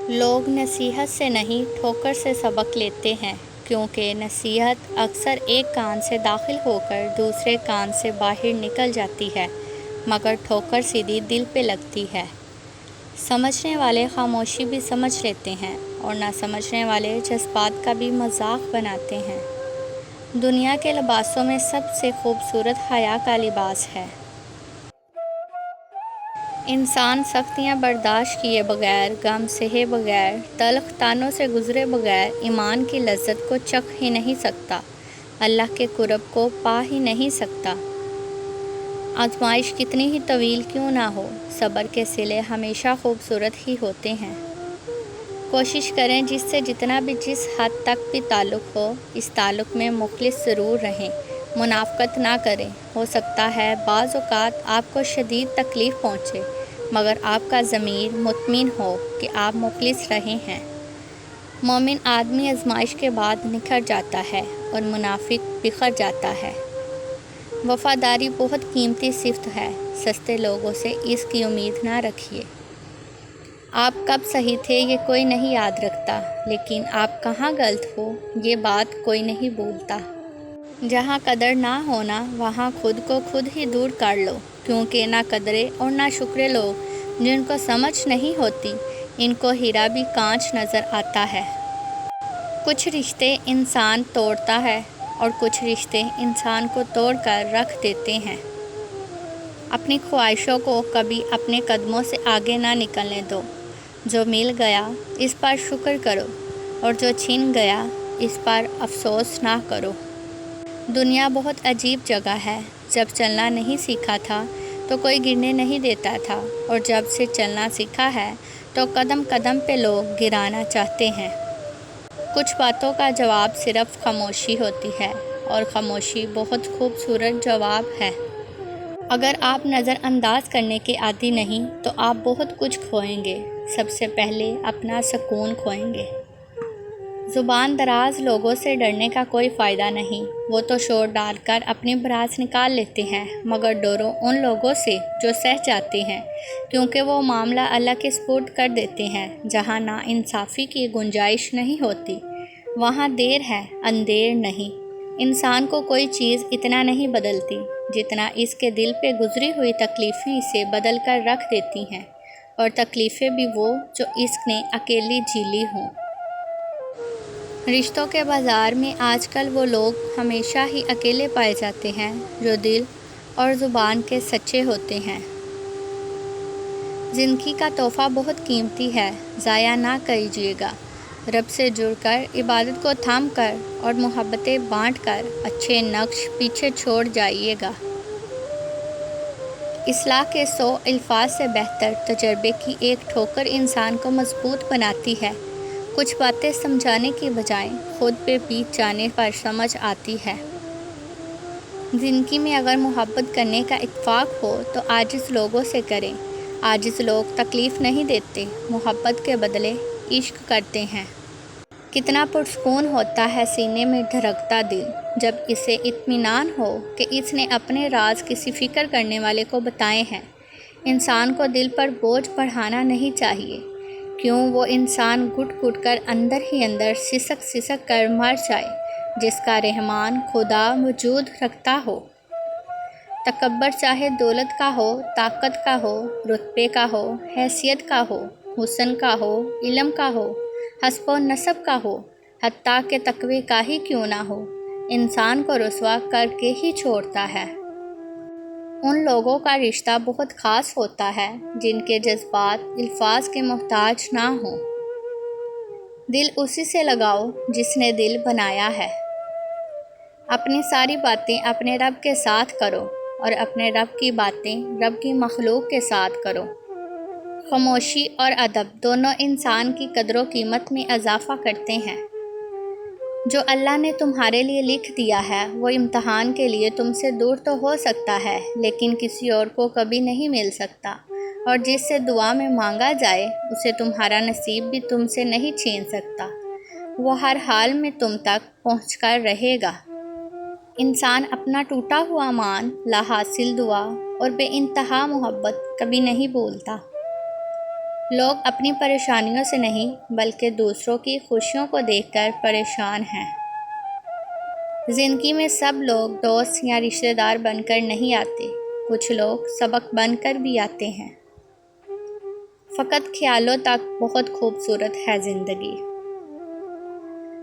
لوگ نصیحت سے نہیں ٹھوکر سے سبق لیتے ہیں، کیونکہ نصیحت اکثر ایک کان سے داخل ہو کر دوسرے کان سے باہر نکل جاتی ہے، مگر ٹھوکر سیدھی دل پہ لگتی ہے۔ سمجھنے والے خاموشی بھی سمجھ لیتے ہیں اور نہ سمجھنے والے جذبات کا بھی مذاق بناتے ہیں۔ دنیا کے لباسوں میں سب سے خوبصورت حیا کا لباس ہے۔ انسان سختیاں برداشت کیے بغیر، غم سہے بغیر، تلخ طعنوں سے گزرے بغیر ایمان کی لذت کو چکھ ہی نہیں سکتا، اللہ کے قرب کو پا ہی نہیں سکتا۔ آزمائش کتنی ہی طویل کیوں نہ ہو، صبر کے صلے ہمیشہ خوبصورت ہی ہوتے ہیں۔ کوشش کریں جس سے جتنا بھی جس حد تک بھی تعلق ہو، اس تعلق میں مخلص ضرور رہیں، منافقت نہ کریں۔ ہو سکتا ہے بعض اوقات آپ کو شدید تکلیف پہنچے، مگر آپ کا ضمیر مطمئن ہو کہ آپ مخلص رہے ہیں۔ مومن آدمی آزمائش کے بعد نکھر جاتا ہے اور منافق بکھر جاتا ہے۔ وفاداری بہت قیمتی صفت ہے، سستے لوگوں سے اس کی امید نہ رکھیے۔ آپ کب صحیح تھے یہ کوئی نہیں یاد رکھتا، لیکن آپ کہاں غلط ہو یہ بات کوئی نہیں بھولتا۔ جہاں قدر نہ ہونا وہاں خود کو خود ہی دور کر لو، کیونکہ نہ قدرے اور نہ شکرے لوگ جن کو سمجھ نہیں ہوتی، ان کو ہیرا بھی کانچ نظر آتا ہے۔ کچھ رشتے انسان توڑتا ہے اور کچھ رشتے انسان کو توڑ کر رکھ دیتے ہیں۔ اپنی خواہشوں کو کبھی اپنے قدموں سے آگے نہ نکلنے دو۔ جو مل گیا اس پر شکر کرو اور جو چھن گیا اس پر افسوس نہ کرو۔ دنیا بہت عجیب جگہ ہے۔ جب چلنا نہیں سیکھا تھا تو کوئی گرنے نہیں دیتا تھا، اور جب سے چلنا سیکھا ہے تو قدم قدم پہ لوگ گرانا چاہتے ہیں۔ کچھ باتوں کا جواب صرف خاموشی ہوتی ہے، اور خاموشی بہت خوبصورت جواب ہے۔ اگر آپ نظر انداز کرنے کے عادی نہیں تو آپ بہت کچھ کھوئیں گے، سب سے پہلے اپنا سکون کھوئیں گے۔ زبان دراز لوگوں سے ڈرنے کا کوئی فائدہ نہیں، وہ تو شور ڈال کر اپنی بھڑاس نکال لیتے ہیں، مگر ڈرو ان لوگوں سے جو سہ جاتے ہیں، کیونکہ وہ معاملہ اللہ کے سپرد کر دیتے ہیں۔ جہاں نا انصافی کی گنجائش نہیں ہوتی، وہاں دیر ہے اندیر نہیں۔ انسان کو کوئی چیز اتنا نہیں بدلتی جتنا اس کے دل پہ گزری ہوئی تکلیفیں اسے بدل کر رکھ دیتی ہیں، اور تکلیفیں بھی وہ جو اس نے اکیلی جھیلی ہوں۔ رشتوں کے بازار میں آج کل وہ لوگ ہمیشہ ہی اکیلے پائے جاتے ہیں جو دل اور زبان کے سچے ہوتے ہیں۔ زندگی کا تحفہ بہت قیمتی ہے، ضائع نہ کیجیے گا۔ رب سے جڑ کر، عبادت کو تھام کر اور محبتیں بانٹ کر اچھے نقش پیچھے چھوڑ جائیے گا۔ اصلاح کے 100 الفاظ سے بہتر تجربے کی ایک ٹھوکر انسان کو مضبوط بناتی ہے۔ کچھ باتیں سمجھانے کی بجائے خود پہ بیت جانے پر سمجھ آتی ہے۔ زندگی میں اگر محبت کرنے کا اتفاق ہو تو عاجز لوگوں سے کریں۔ عاجز لوگ تکلیف نہیں دیتے، محبت کے بدلے عشق کرتے ہیں۔ کتنا پرسکون ہوتا ہے سینے میں دھڑکتا دل، جب اسے اطمینان ہو کہ اس نے اپنے راز کسی فکر کرنے والے کو بتائے ہیں۔ انسان کو دل پر بوجھ بڑھانا نہیں چاہیے، کیوں وہ انسان گھٹ گھٹ کر اندر ہی اندر سسک سسک کر مر جائے، جس کا رحمان خدا وجود رکھتا ہو۔ تکبر چاہے دولت کا ہو، طاقت کا ہو، رتبے کا ہو، حیثیت کا ہو، حسن کا ہو، علم کا ہو، حسب و نسب کا ہو، حتیٰ کہ تقوی کا ہی کیوں نہ ہو، انسان کو رسوا کر کے ہی چھوڑتا ہے۔ ان لوگوں کا رشتہ بہت خاص ہوتا ہے جن کے جذبات الفاظ کے محتاج نہ ہوں۔ دل اسی سے لگاؤ جس نے دل بنایا ہے۔ اپنی ساری باتیں اپنے رب کے ساتھ کرو، اور اپنے رب کی باتیں رب کی مخلوق کے ساتھ کرو۔ خاموشی اور ادب دونوں انسان کی قدر و قیمت میں اضافہ کرتے ہیں۔ جو اللہ نے تمہارے لیے لکھ دیا ہے وہ امتحان کے لیے تم سے دور تو ہو سکتا ہے، لیکن کسی اور کو کبھی نہیں مل سکتا، اور جس سے دعا میں مانگا جائے اسے تمہارا نصیب بھی تم سے نہیں چھین سکتا، وہ ہر حال میں تم تک پہنچ کر رہے گا۔ انسان اپنا ٹوٹا ہوا مان، لا حاصل دعا اور بے انتہا محبت کبھی نہیں بھولتا۔ لوگ اپنی پریشانیوں سے نہیں بلکہ دوسروں کی خوشیوں کو دیکھ کر پریشان ہیں۔ زندگی میں سب لوگ دوست یا رشتہ دار بن کر نہیں آتے، کچھ لوگ سبق بن کر بھی آتے ہیں۔ فقط خیالوں تک بہت خوبصورت ہے زندگی۔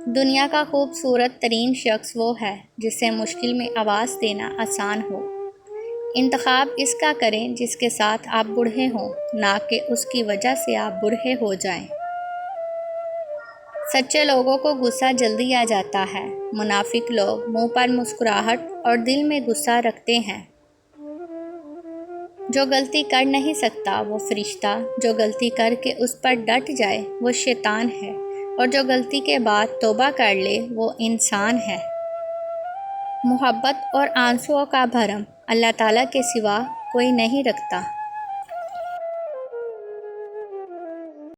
دنیا کا خوبصورت ترین شخص وہ ہے جسے مشکل میں آواز دینا آسان ہو۔ انتخاب اس کا کریں جس کے ساتھ آپ بوڑھے ہوں، نہ کہ اس کی وجہ سے آپ بوڑھے ہو جائیں۔ سچے لوگوں کو غصہ جلدی آ جاتا ہے، منافق لوگ منہ پر مسکراہٹ اور دل میں غصہ رکھتے ہیں۔ جو غلطی کر نہیں سکتا وہ فرشتہ، جو غلطی کر کے اس پر ڈٹ جائے وہ شیطان ہے، اور جو غلطی کے بعد توبہ کر لے وہ انسان ہے۔ محبت اور آنسوؤں کا بھرم اللہ تعالیٰ کے سوا کوئی نہیں رکھتا۔